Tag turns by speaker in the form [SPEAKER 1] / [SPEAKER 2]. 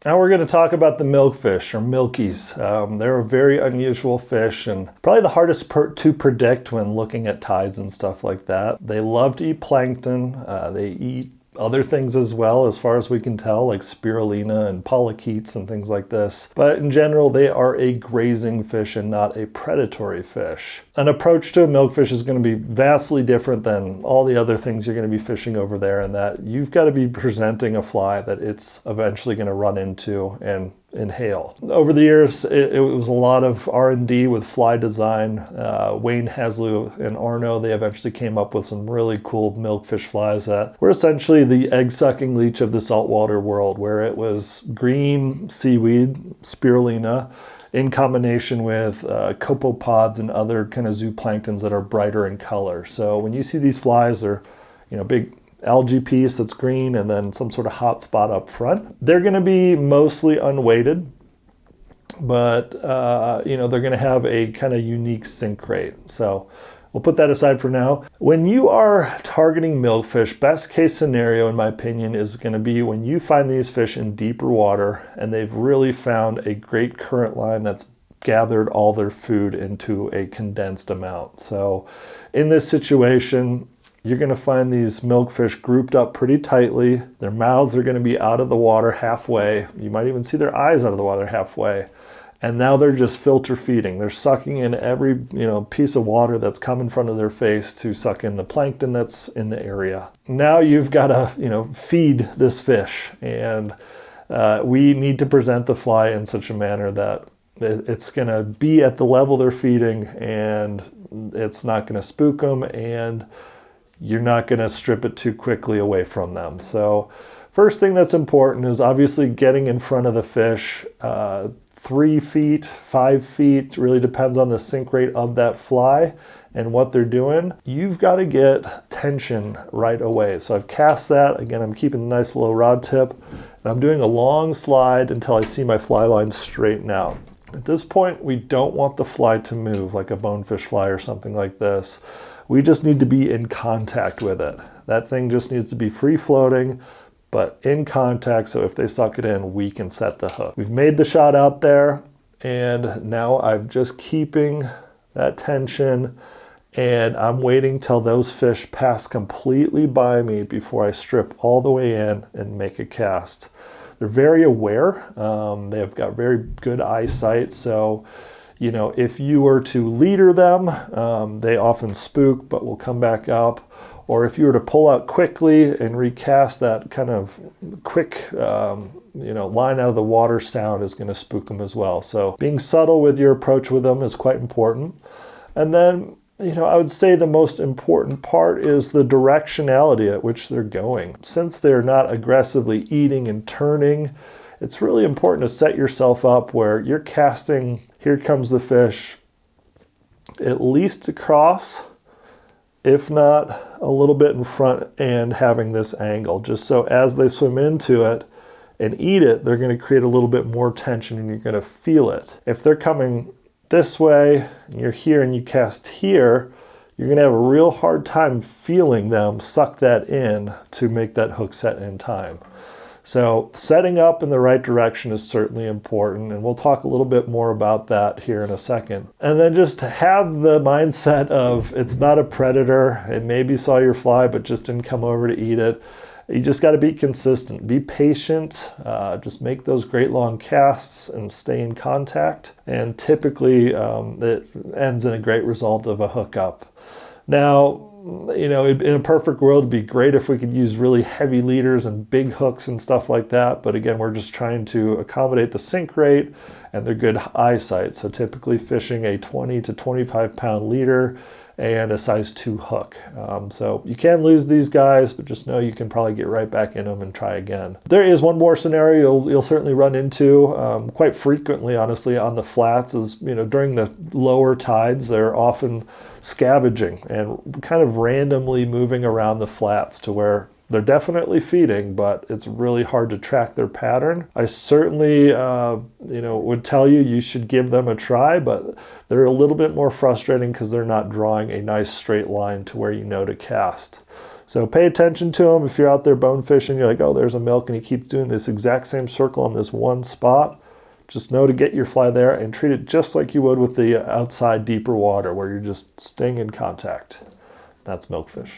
[SPEAKER 1] Now we're going to talk about the milkfish, or milkies. They're a very unusual fish and probably the hardest to predict when looking at tides and stuff like that. They love to eat plankton. They eat other things as well, as far as we can tell, like spirulina and polychaetes and things like this. But in general, they are a grazing fish and not a predatory fish. An approach to a milkfish is going to be vastly different than all the other things you're going to be fishing over there, in that you've got to be presenting a fly that it's eventually going to run into and inhale. Over the years, it was a lot of R&D with fly design. Wayne Haslew and Arno, they eventually came up with some really cool milkfish flies that were essentially the egg-sucking leech of the saltwater world, where it was green seaweed, spirulina, in combination with copepods and other kind of zooplanktons that are brighter in color. So when you see these flies, they're, big algae piece that's green and then some sort of hot spot up front. They're going to be mostly unweighted, but they're going to have a kind of unique sink rate. So we'll put that aside for now. When you are targeting milkfish, best case scenario, in my opinion, is going to be when you find these fish in deeper water and they've really found a great current line that's gathered all their food into a condensed amount. So in this situation, you're going to find these milkfish grouped up pretty tightly. Their mouths are going to be out of the water halfway. You might even see their eyes out of the water halfway. And now they're just filter feeding. They're sucking in every piece of water that's come in front of their face to suck in the plankton that's in the area. Now you've got to feed this fish, and we need to present the fly in such a manner that it's going to be at the level they're feeding, and it's not going to spook them, and you're not going to strip it too quickly away from them. So first thing that's important is obviously getting in front of the fish. 3 feet, 5 feet, really depends on the sink rate of that fly and what they're doing. You've got to get tension right away. So I've cast that. Again, I'm keeping a nice low rod tip, and I'm doing a long slide until I see my fly line straighten out. At this point, we don't want the fly to move like a bonefish fly or something like this. We just need to be in contact with it. That thing just needs to be free floating, but in contact, so if they suck it in, we can set the hook. We've made the shot out there, and now I'm just keeping that tension, and I'm waiting till those fish pass completely by me before I strip all the way in and make a cast. They're very aware. They've got very good eyesight, so if you were to leader them, they often spook but will come back up. Or if you were to pull out quickly and recast, that kind of quick line out of the water sound is going to spook them as well. So being subtle with your approach with them is quite important. And then, I would say the most important part is the directionality at which they're going. Since they're not aggressively eating and turning, it's really important to set yourself up where you're casting, here comes the fish, at least across, if not a little bit in front, and having this angle, just so as they swim into it and eat it, they're going to create a little bit more tension and you're going to feel it. If they're coming this way, and you're here and you cast here, you're going to have a real hard time feeling them suck that in to make that hook set in time. So setting up in the right direction is certainly important, and we'll talk a little bit more about that here in a second. And then just have the mindset of it's not a predator. It maybe saw your fly but just didn't come over to eat it. You just got to be consistent, be patient, just make those great long casts and stay in contact. And typically it ends in a great result of a hookup. Now, in a perfect world, it'd be great if we could use really heavy leaders and big hooks and stuff like that. But again, we're just trying to accommodate the sink rate and their good eyesight. So typically fishing a 20 to 25 pound leader and a size 2 hook. So you can lose these guys, but just know you can probably get right back in them and try again. There is one more scenario you'll certainly run into quite frequently, honestly, on the flats is, during the lower tides, they're often scavenging and kind of randomly moving around the flats to where they're definitely feeding, but it's really hard to track their pattern. I certainly, would tell you should give them a try, but they're a little bit more frustrating because they're not drawing a nice straight line to where to cast. So pay attention to them. If you're out there bone fishing, you're like, oh, there's a milk, and he keeps doing this exact same circle on this one spot. Just know to get your fly there and treat it just like you would with the outside deeper water where you're just staying in contact. That's milkfish.